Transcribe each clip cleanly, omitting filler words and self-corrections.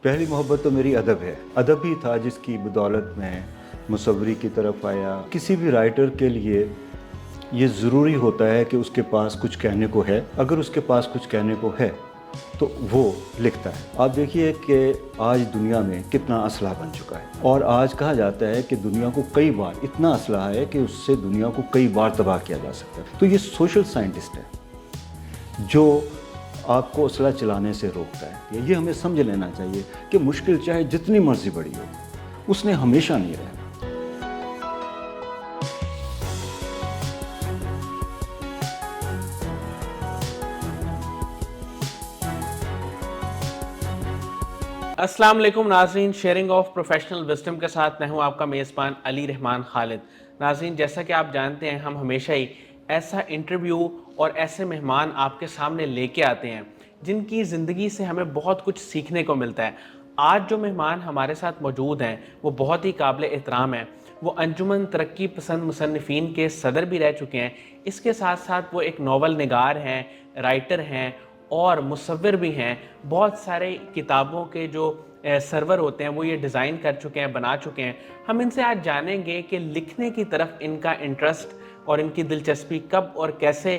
پہلی محبت تو میری ادب ہے. ادب ہی تھا جس کی بدولت میں مصوری کی طرف آیا. کسی بھی رائٹر کے لیے یہ ضروری ہوتا ہے کہ اس کے پاس کچھ کہنے کو ہے. اگر اس کے پاس کچھ کہنے کو ہے تو وہ لکھتا ہے. آپ دیکھیے کہ آج دنیا میں کتنا اسلحہ بن چکا ہے، اور آج کہا جاتا ہے کہ دنیا کو کئی بار اتنا اسلحہ ہے کہ اس سے دنیا کو کئی بار تباہ کیا جا سکتا ہے. تو یہ سوشل سائنٹسٹ ہے جو آپ کو اسلحہ چلانے سے روکتا ہے. یہ ہمیں سمجھ لینا چاہیے کہ مشکل چاہے جتنی مرضی بڑی ہو، اس نے ہمیشہ نہیں رہنا. السلام علیکم ناظرین، شیئرنگ آف پروفیشنل وزڈم کے ساتھ میں ہوں آپ کا میزبان علی رحمان خالد. ناظرین، جیسا کہ آپ جانتے ہیں ہم ہمیشہ ہی ایسا انٹرویو اور ایسے مہمان آپ کے سامنے لے کے آتے ہیں جن کی زندگی سے ہمیں بہت کچھ سیکھنے کو ملتا ہے. آج جو مہمان ہمارے ساتھ موجود ہیں وہ بہت ہی قابل احترام ہیں. وہ انجمن ترقی پسند مصنفین کے صدر بھی رہ چکے ہیں. اس کے ساتھ ساتھ وہ ایک ناول نگار ہیں، رائٹر ہیں اور مصور بھی ہیں. بہت سارے کتابوں کے جو سرور ہوتے ہیں وہ یہ ڈیزائن کر چکے ہیں، بنا چکے ہیں. ہم ان سے آج جانیں گے کہ لکھنے کی طرف ان کا انٹرسٹ اور ان کی دلچسپی کب اور کیسے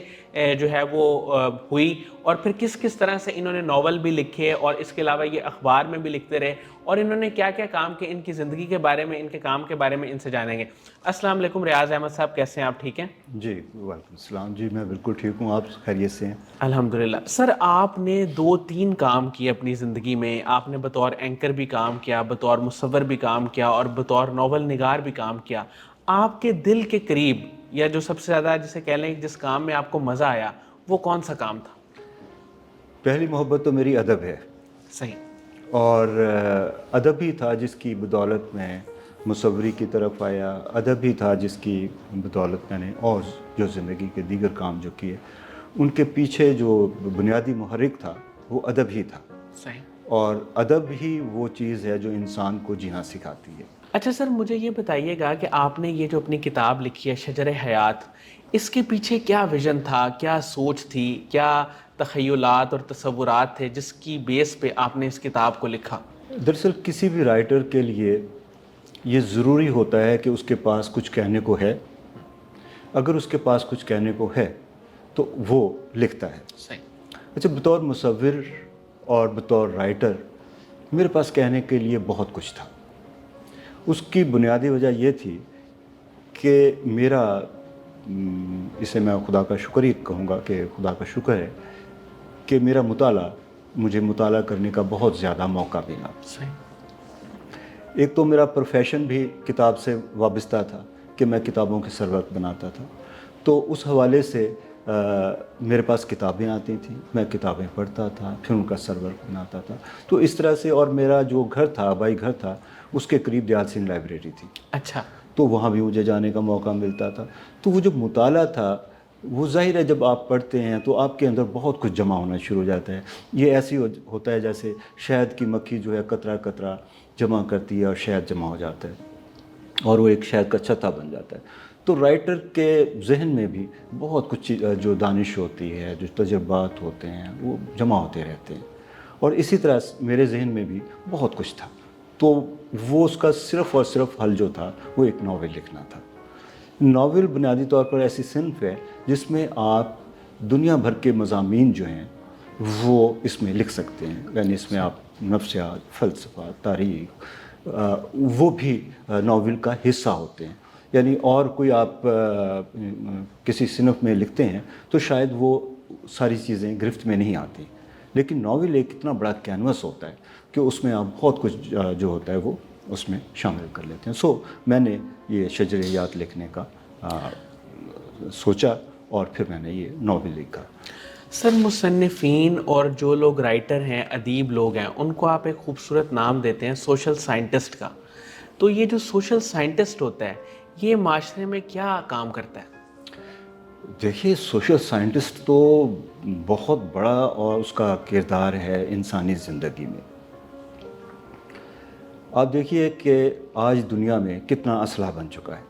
جو ہے وہ ہوئی، اور پھر کس کس طرح سے انہوں نے ناول بھی لکھے اور اس کے علاوہ یہ اخبار میں بھی لکھتے رہے، اور انہوں نے کیا کیا کام کیے. ان کی زندگی کے بارے میں، ان کے کام کے بارے میں ان سے جانیں گے. السلام علیکم ریاض احمد صاحب، کیسے ہیں آپ؟ ٹھیک ہیں جی وعلیکم السلام. جی میں بالکل ٹھیک ہوں. آپ خیریت سے ہیں؟ الحمدللہ. سر، آپ نے 2-3 کام کیے اپنی زندگی میں. آپ نے بطور اینکر بھی کام کیا، بطور مصور بھی کام کیا، اور بطور ناول نگار بھی کام کیا. آپ کے دل کے قریب یا جو سب سے زیادہ جسے کہہ لیں جس کام میں آپ کو مزہ آیا وہ کون سا کام تھا؟ پہلی محبت تو میری ادب ہے، صحیح. اور ادب ہی تھا جس کی بدولت میں مصوری کی طرف آیا. ادب ہی تھا جس کی بدولت میں نے اور جو زندگی کے دیگر کام جو کیے ان کے پیچھے جو بنیادی محرک تھا وہ ادب ہی تھا. صحیح. اور ادب ہی وہ چیز ہے جو انسان کو جینا سکھاتی ہے. اچھا سر، مجھے یہ بتائیے گا کہ آپ نے یہ جو اپنی کتاب لکھی ہے شجر حیات، اس کے پیچھے کیا ویژن تھا، کیا سوچ تھی، کیا تخیلات اور تصورات تھے جس کی بیس پہ آپ نے اس کتاب کو لکھا؟ دراصل کسی بھی رائٹر کے لیے یہ ضروری ہوتا ہے کہ اس کے پاس کچھ کہنے کو ہے. اگر اس کے پاس کچھ کہنے کو ہے تو وہ لکھتا ہے. صحیح. اچھا، بطور مصور اور بطور رائٹر میرے پاس کہنے کے لیے بہت کچھ تھا. اس کی بنیادی وجہ یہ تھی کہ میرا اسے میں خدا کا شکر ہی کہوں گا کہ خدا کا شکر ہے کہ میرا مطالعہ مجھے مطالعہ کرنے کا بہت زیادہ موقع ملا. صحیح. ایک تو میرا پروفیشن بھی کتاب سے وابستہ تھا کہ میں کتابوں کے سرورق بناتا تھا، تو اس حوالے سے میرے پاس کتابیں آتی تھیں، میں کتابیں پڑھتا تھا، پھر ان کا سرورق بناتا تھا. تو اس طرح سے، اور میرا جو گھر تھا، آبائی گھر تھا، اس کے قریب دیال سنگھ لائبریری تھی. اچھا. تو وہاں بھی مجھے جانے کا موقع ملتا تھا. تو وہ جو مطالعہ تھا وہ ظاہر ہے جب آپ پڑھتے ہیں تو آپ کے اندر بہت کچھ جمع ہونا شروع ہو جاتا ہے. یہ ایسی ہوتا ہے جیسے شہد کی مکھی جو ہے قطرہ قطرہ جمع کرتی ہے اور شہد جمع ہو جاتا ہے اور وہ ایک شہد کا چھتا بن جاتا ہے. تو رائٹر کے ذہن میں بھی بہت کچھ جو دانش ہوتی ہے، جو تجربات ہوتے ہیں، وہ جمع ہوتے رہتے ہیں. اور اسی طرح میرے ذہن میں بھی بہت کچھ تھا. تو وہ اس کا صرف اور صرف حل جو تھا وہ ایک ناول لکھنا تھا. ناول بنیادی طور پر ایسی صنف ہے جس میں آپ دنیا بھر کے مضامین جو ہیں وہ اس میں لکھ سکتے ہیں. یعنی اس میں آپ نفسیات، فلسفہ، تاریخ، وہ بھی ناول کا حصہ ہوتے ہیں. یعنی اور کوئی آپ کسی صنف میں لکھتے ہیں تو شاید وہ ساری چیزیں گرفت میں نہیں آتی، لیکن ناول ایک اتنا بڑا کینوس ہوتا ہے کہ اس میں آپ بہت کچھ جو ہوتا ہے وہ اس میں شامل کر لیتے ہیں. سو میں نے یہ شجر حیات لکھنے کا سوچا اور پھر میں نے یہ ناول لکھا. سر، مصنفین اور جو لوگ رائٹر ہیں، ادیب لوگ ہیں، ان کو آپ ایک خوبصورت نام دیتے ہیں سوشل سائنٹسٹ کا. تو یہ جو سوشل سائنٹسٹ ہوتا ہے یہ معاشرے میں کیا کام کرتا ہے؟ دیکھیے، سوشل سائنٹسٹ تو بہت بڑا اور اس کا کردار ہے انسانی زندگی میں. آپ دیکھیے کہ آج دنیا میں کتنا اسلحہ بن چکا ہے.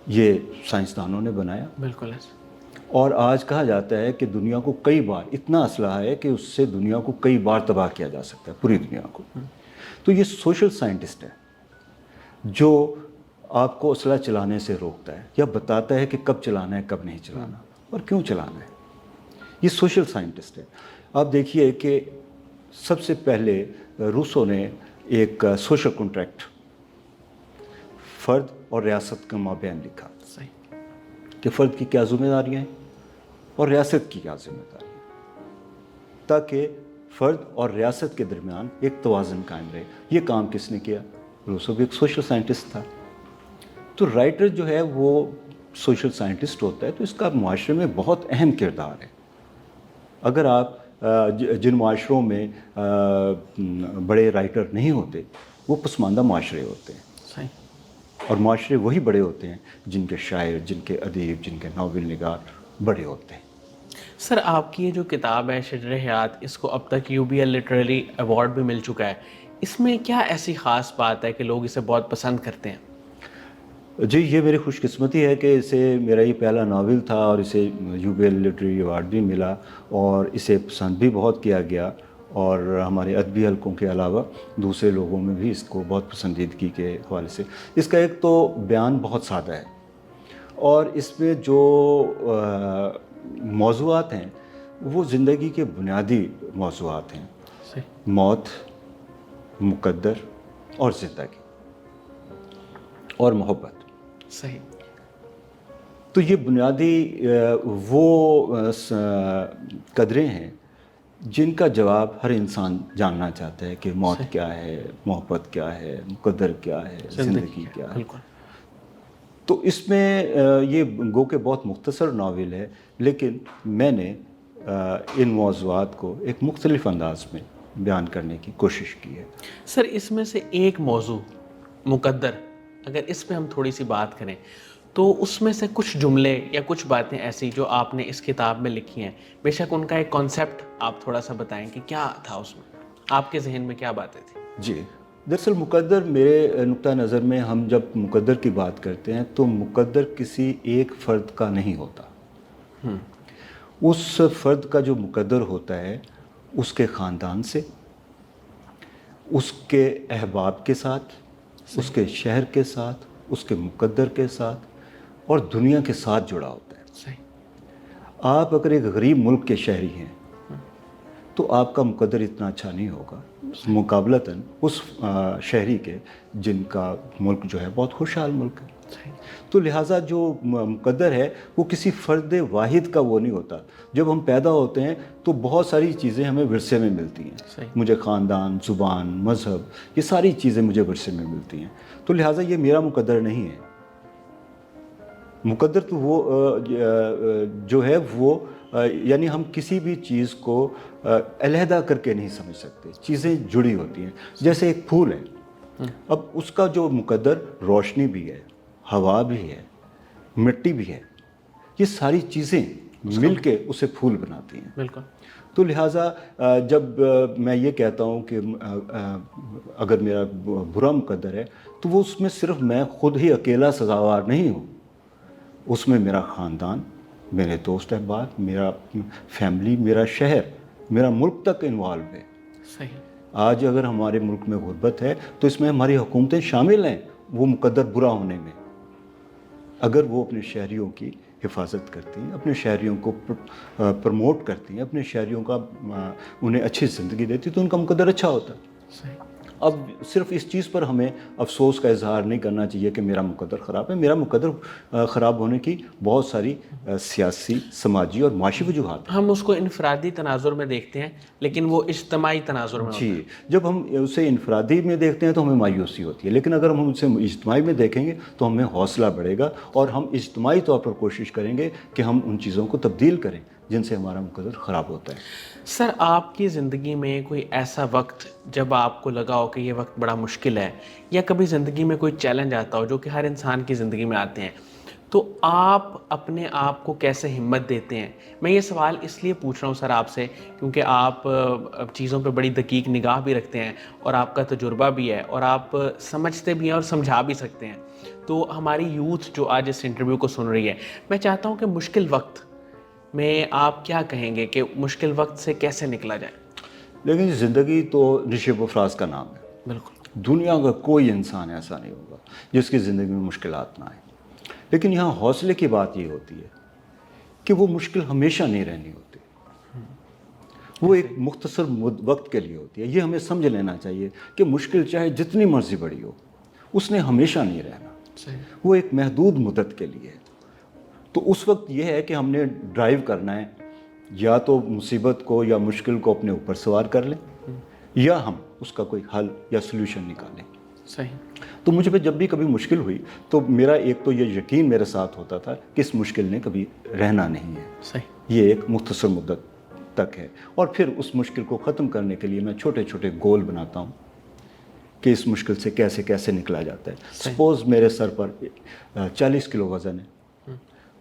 یہ سائنسدانوں نے بنایا. بالکل. اور آج کہا جاتا ہے کہ دنیا کو کئی بار اتنا اسلحہ ہے کہ اس سے دنیا کو کئی بار تباہ کیا جا سکتا ہے، پوری دنیا کو. تو یہ سوشل سائنٹسٹ ہے جو آپ کو اسلحہ چلانے سے روکتا ہے یا بتاتا ہے کہ کب چلانا ہے کب نہیں چلانا اور کیوں چلانا ہے. یہ سوشل سائنٹسٹ ہے. آپ دیکھیے کہ سب سے پہلے روسو نے ایک سوشل کنٹریکٹ فرد اور ریاست کے مابین لکھا صحیح. کہ فرد کی کیا ذمہ داریاں ہیں اور ریاست کی کیا ذمہ داریاں ہیں، تاکہ فرد اور ریاست کے درمیان ایک توازن قائم رہے. یہ کام کس نے کیا؟ روسو بھی ایک سوشل سائنٹسٹ تھا. تو رائٹر جو ہے وہ سوشل سائنٹسٹ ہوتا ہے تو اس کا معاشرے میں بہت اہم کردار ہے. اگر آپ جن معاشروں میں بڑے رائٹر نہیں ہوتے وہ پسماندہ معاشرے ہوتے ہیں، صحیح. اور معاشرے وہی بڑے ہوتے ہیں جن کے شاعر، جن کے ادیب، جن کے ناول نگار بڑے ہوتے ہیں. سر آپ کی یہ جو کتاب ہے شجر حیات، اس کو اب تک UBL لٹریری ایوارڈ بھی مل چکا ہے. اس میں کیا ایسی خاص بات ہے کہ لوگ اسے بہت پسند کرتے ہیں؟ جی، یہ میری خوش قسمتی ہے کہ اسے میرا یہ پہلا ناول تھا اور اسے UBL لٹریری ایوارڈ بھی ملا اور اسے پسند بھی بہت کیا گیا، اور ہمارے ادبی حلقوں کے علاوہ دوسرے لوگوں میں بھی اس کو بہت پسندیدگی کے حوالے سے. اس کا ایک تو بیان بہت سادہ ہے اور اس میں جو موضوعات ہیں وہ زندگی کے بنیادی موضوعات ہیں: صحیح. موت، مقدر اور زندگی اور محبت. صحیح. تو یہ بنیادی وہ قدریں ہیں جن کا جواب ہر انسان جاننا چاہتا ہے کہ موت کیا ہے، محبت کیا ہے، مقدر کیا ہے، زندگی کیا ہے. بالکل. تو اس میں یہ گو کہ بہت مختصر ناول ہے، لیکن میں نے ان موضوعات کو ایک مختلف انداز میں بیان کرنے کی کوشش کی ہے. سر اس میں سے ایک موضوع مقدر، اگر اس پہ ہم تھوڑی سی بات کریں تو اس میں سے کچھ جملے یا کچھ باتیں ایسی جو آپ نے اس کتاب میں لکھی ہیں، بے شک ان کا ایک کانسیپٹ آپ تھوڑا سا بتائیں کہ کیا تھا اس میں، آپ کے ذہن میں کیا باتیں تھیں؟ جی، دراصل مقدر میرے نقطہ نظر میں، ہم جب مقدر کی بات کرتے ہیں تو مقدر کسی ایک فرد کا نہیں ہوتا. اس فرد کا جو مقدر ہوتا ہے اس کے خاندان سے، اس کے احباب کے ساتھ، اس کے شہر کے ساتھ، اس کے مقدر کے ساتھ اور دنیا کے ساتھ جڑا ہوتا ہے. صحیح. آپ اگر ایک غریب ملک کے شہری ہیں تو آپ کا مقدر اتنا اچھا نہیں ہوگا مقابلتاً اس شہری کے جن کا ملک جو ہے بہت خوشحال ملک ہے. تو لہٰذا جو مقدر ہے وہ کسی فرد واحد کا وہ نہیں ہوتا. جب ہم پیدا ہوتے ہیں تو بہت ساری چیزیں ہمیں ورثے میں ملتی ہیں. صحیح. مجھے خاندان، زبان، مذہب، یہ ساری چیزیں مجھے ورثے میں ملتی ہیں. تو لہٰذا یہ میرا مقدر نہیں ہے. مقدر تو وہ جو ہے وہ یعنی ہم کسی بھی چیز کو علیحدہ کر کے نہیں سمجھ سکتے. چیزیں جڑی ہوتی ہیں. جیسے ایک پھول ہے، اب اس کا جو مقدر روشنی بھی ہے، ہوا بھی ہے، مٹی بھی ہے. یہ ساری چیزیں مل کے اسے پھول بناتی ہیں. بالکل. تو لہٰذا جب میں یہ کہتا ہوں کہ اگر میرا برا مقدر ہے تو وہ اس میں صرف میں خود ہی اکیلا سزاوار نہیں ہوں. اس میں میرا خاندان، میرے دوست احباب، میرا فیملی، میرا شہر، میرا ملک تک انوالو ہے. صحیح. آج اگر ہمارے ملک میں غربت ہے تو اس میں ہماری حکومتیں شامل ہیں وہ مقدر برا ہونے میں. اگر وہ اپنے شہریوں کی حفاظت کرتی ہیں، اپنے شہریوں کو پروموٹ کرتی ہیں، اپنے شہریوں کا انہیں اچھی زندگی دیتی تو ان کا مقدر اچھا ہوتا. صحیح. اب صرف اس چیز پر ہمیں افسوس کا اظہار نہیں کرنا چاہیے کہ میرا مقدر خراب ہے. میرا مقدر خراب ہونے کی بہت ساری سیاسی، سماجی اور معاشی وجوہات ہیں. ہم اس کو انفرادی تناظر میں دیکھتے ہیں لیکن وہ اجتماعی تناظر میں ہوتا ہے. جی، جب ہم اسے انفرادی میں دیکھتے ہیں تو ہمیں مایوسی ہوتی ہے، لیکن اگر ہم اسے اجتماعی میں دیکھیں گے تو ہمیں حوصلہ بڑھے گا اور ہم اجتماعی طور پر کوشش کریں گے کہ ہم ان چیزوں کو تبدیل کریں جن سے ہمارا مقدر خراب ہوتا ہے. سر آپ کی زندگی میں کوئی ایسا وقت جب آپ کو لگا ہو کہ یہ وقت بڑا مشکل ہے، یا کبھی زندگی میں کوئی چیلنج آتا ہو جو کہ ہر انسان کی زندگی میں آتے ہیں، تو آپ اپنے آپ کو کیسے ہمت دیتے ہیں؟ میں یہ سوال اس لیے پوچھ رہا ہوں سر آپ سے کیونکہ آپ چیزوں پہ بڑی دقیق نگاہ بھی رکھتے ہیں اور آپ کا تجربہ بھی ہے اور آپ سمجھتے بھی ہیں اور سمجھا بھی سکتے ہیں. تو ہماری یوتھ جو آج اس انٹرویو کو سن رہی ہے، میں چاہتا ہوں کہ مشکل وقت میں آپ کیا کہیں گے کہ مشکل وقت سے کیسے نکلا جائے؟ لیکن زندگی تو نشیب و فراز کا نام ہے. بالکل. دنیا کا کوئی انسان ایسا نہیں ہوگا جس کی زندگی میں مشکلات نہ آئیں. لیکن یہاں حوصلے کی بات یہ ہوتی ہے کہ وہ مشکل ہمیشہ نہیں رہنی ہوتی، وہ ایک مختصر وقت کے لیے ہوتی ہے. یہ ہمیں سمجھ لینا چاہیے کہ مشکل چاہے جتنی مرضی بڑی ہو، اس نے ہمیشہ نہیں رہنا. وہ ایک محدود مدت کے لیے ہے. تو اس وقت یہ ہے کہ ہم نے ڈرائیو کرنا ہے، یا تو مصیبت کو یا مشکل کو اپنے اوپر سوار کر لیں، یا ہم اس کا کوئی حل یا سلوشن نکالیں. صحیح. تو مجھے جب بھی کبھی مشکل ہوئی تو میرا ایک تو یہ یقین میرے ساتھ ہوتا تھا کہ اس مشکل نے کبھی رہنا نہیں ہے. صحیح. یہ ایک مختصر مدت تک ہے. اور پھر اس مشکل کو ختم کرنے کے لیے میں چھوٹے چھوٹے گول بناتا ہوں کہ اس مشکل سے کیسے کیسے نکلا جاتا ہے. سپوز میرے سر پر 40 کلو وزن ہے،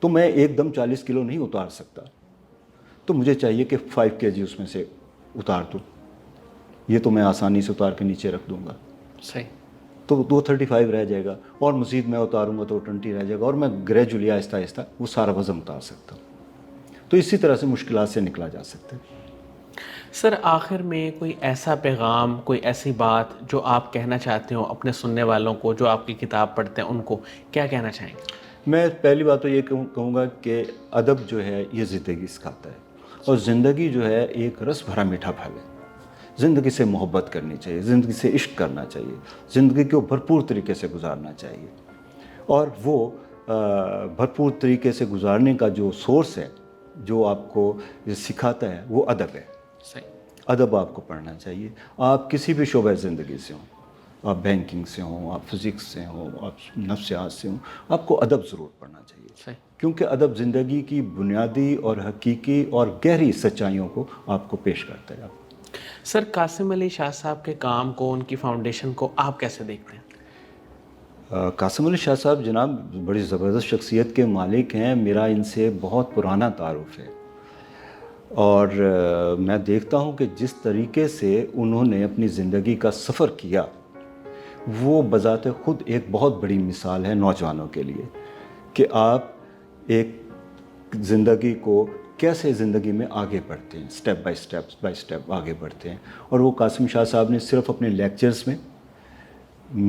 تو میں ایک دم 40 کلو نہیں اتار سکتا. تو مجھے چاہیے کہ 5 kg اس میں سے اتار دوں. یہ تو میں آسانی سے اتار کے نیچے رکھ دوں گا. صحیح. تو 235 رہ جائے گا، اور مزید میں اتاروں گا تو 20 رہ جائے گا، اور میں گریجولی آہستہ آہستہ وہ سارا وزن اتار سکتا ہوں. تو اسی طرح سے مشکلات سے نکلا جا سکتا ہے. سر آخر میں کوئی ایسا پیغام، کوئی ایسی بات جو آپ کہنا چاہتے ہو اپنے سننے والوں کو جو آپ کی کتاب پڑھتے ہیں، ان کو کیا کہنا چاہیں گے؟ میں پہلی بات تو یہ کہوں گا کہ ادب جو ہے یہ زندگی سکھاتا ہے، اور زندگی جو ہے ایک رس بھرا میٹھا پھل ہے. زندگی سے محبت کرنی چاہیے، زندگی سے عشق کرنا چاہیے، زندگی کو بھرپور طریقے سے گزارنا چاہیے. اور وہ بھرپور طریقے سے گزارنے کا جو سورس ہے، جو آپ کو سکھاتا ہے، وہ ادب ہے. صحیح. ادب آپ کو پڑھنا چاہیے. آپ کسی بھی شعبہ زندگی سے ہوں، آپ بینکنگ سے ہوں، آپ فزکس سے ہوں، آپ نفسیات سے ہوں، آپ کو ادب ضرور پڑھنا چاہیے. صحیح. کیونکہ ادب زندگی کی بنیادی اور حقیقی اور گہری سچائیوں کو آپ کو پیش کرتا ہے. سر قاسم علی شاہ صاحب کے کام کو، ان کی فاؤنڈیشن کو آپ کیسے دیکھتے ہیں؟ قاسم علی شاہ صاحب جناب بڑی زبردست شخصیت کے مالک ہیں. میرا ان سے بہت پرانا تعارف ہے، اور میں دیکھتا ہوں کہ جس طریقے سے انہوں نے اپنی زندگی کا سفر کیا، وہ بذات خود ایک بہت بڑی مثال ہے نوجوانوں کے لیے، کہ آپ ایک زندگی کو کیسے زندگی میں آگے بڑھتے ہیں، سٹیپ بائی سٹیپ آگے بڑھتے ہیں. اور وہ قاسم شاہ صاحب نے صرف اپنے لیکچرز میں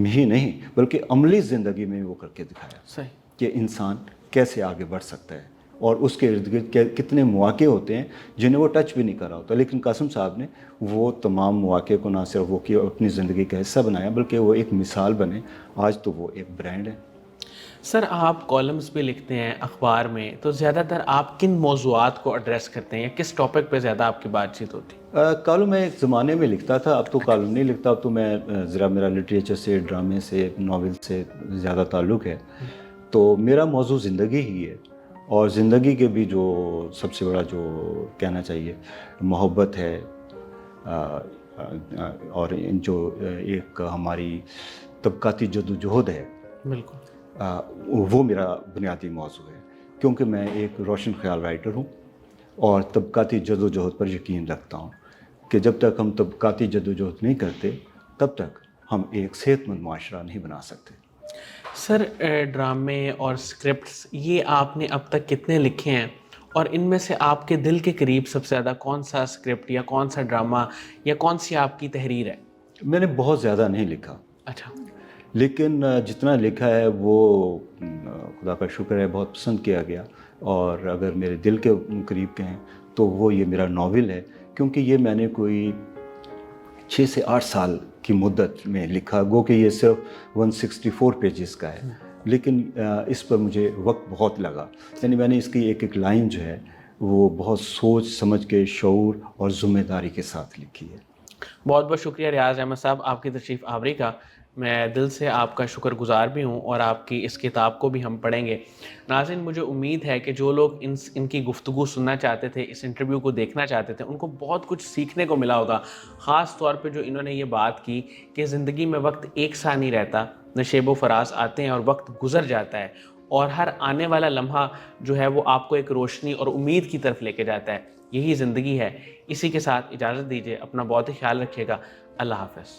ہی نہیں بلکہ عملی زندگی میں وہ کر کے دکھایا. صحیح. کہ انسان کیسے آگے بڑھ سکتا ہے، اور اس کے ارد گرد کتنے مواقع ہوتے ہیں جنہیں وہ ٹچ بھی نہیں کر رہا ہوتا. لیکن قاسم صاحب نے وہ تمام مواقع کو نہ صرف وہ کیا، اپنی زندگی کا حصہ بنایا، بلکہ وہ ایک مثال بنے. آج تو وہ ایک برانڈ ہے. سر آپ کالمز بھی لکھتے ہیں اخبار میں، تو زیادہ تر آپ کن موضوعات کو ایڈریس کرتے ہیں، یا کس ٹاپک پہ زیادہ آپ کی بات چیت ہوتی ہے؟ کالم میں ایک زمانے میں لکھتا تھا، اب تو کالم نہیں لکھتا. اب تو میں ذرا میرا لٹریچر سے، ڈرامے سے، ناول سے زیادہ تعلق ہے. تو میرا موضوع زندگی ہی ہے، اور زندگی کے بھی جو سب سے بڑا جو کہنا چاہیے محبت ہے، اور جو ایک ہماری طبقاتی جدوجہد ہے، بالکل. وہ میرا بنیادی موضوع ہے. کیونکہ میں ایک روشن خیال رائٹر ہوں، اور طبقاتی جدوجہد پر یقین رکھتا ہوں کہ جب تک ہم طبقاتی جدوجہد نہیں کرتے، تب تک ہم ایک صحت مند معاشرہ نہیں بنا سکتے. سر ڈرامے اور سکرپٹس یہ آپ نے اب تک کتنے لکھے ہیں، اور ان میں سے آپ کے دل کے قریب سب سے زیادہ کون سا سکرپٹ یا کون سا ڈرامہ یا کون سی آپ کی تحریر ہے؟ میں نے بہت زیادہ نہیں لکھا، اچھا. لیکن جتنا لکھا ہے وہ خدا کا شکر ہے بہت پسند کیا گیا. اور اگر میرے دل کے قریب کہیں تو وہ یہ میرا ناول ہے، کیونکہ یہ میں نے کوئی 6 سے 8 سال کی مدت میں لکھا. گو کہ یہ صرف 164 پیجز کا ہے، لیکن اس پر مجھے وقت بہت لگا. یعنی میں نے اس کی ایک ایک لائن جو ہے وہ بہت سوچ سمجھ کے، شعور اور ذمہ داری کے ساتھ لکھی ہے. بہت بہت شکریہ ریاض احمد صاحب آپ کی تشریف آوری کا. میں دل سے آپ کا شکر گزار بھی ہوں، اور آپ کی اس کتاب کو بھی ہم پڑھیں گے. ناظرین، مجھے امید ہے کہ جو لوگ ان کی گفتگو سننا چاہتے تھے، اس انٹرویو کو دیکھنا چاہتے تھے، ان کو بہت کچھ سیکھنے کو ملا ہوگا. خاص طور پہ جو انہوں نے یہ بات کی کہ زندگی میں وقت ایک سا نہیں رہتا، نشیب و فراز آتے ہیں اور وقت گزر جاتا ہے، اور ہر آنے والا لمحہ جو ہے وہ آپ کو ایک روشنی اور امید کی طرف لے کے جاتا ہے. یہی زندگی ہے. اسی کے ساتھ اجازت دیجیے. اپنا بہت ہی خیال رکھیے گا. اللہ حافظ.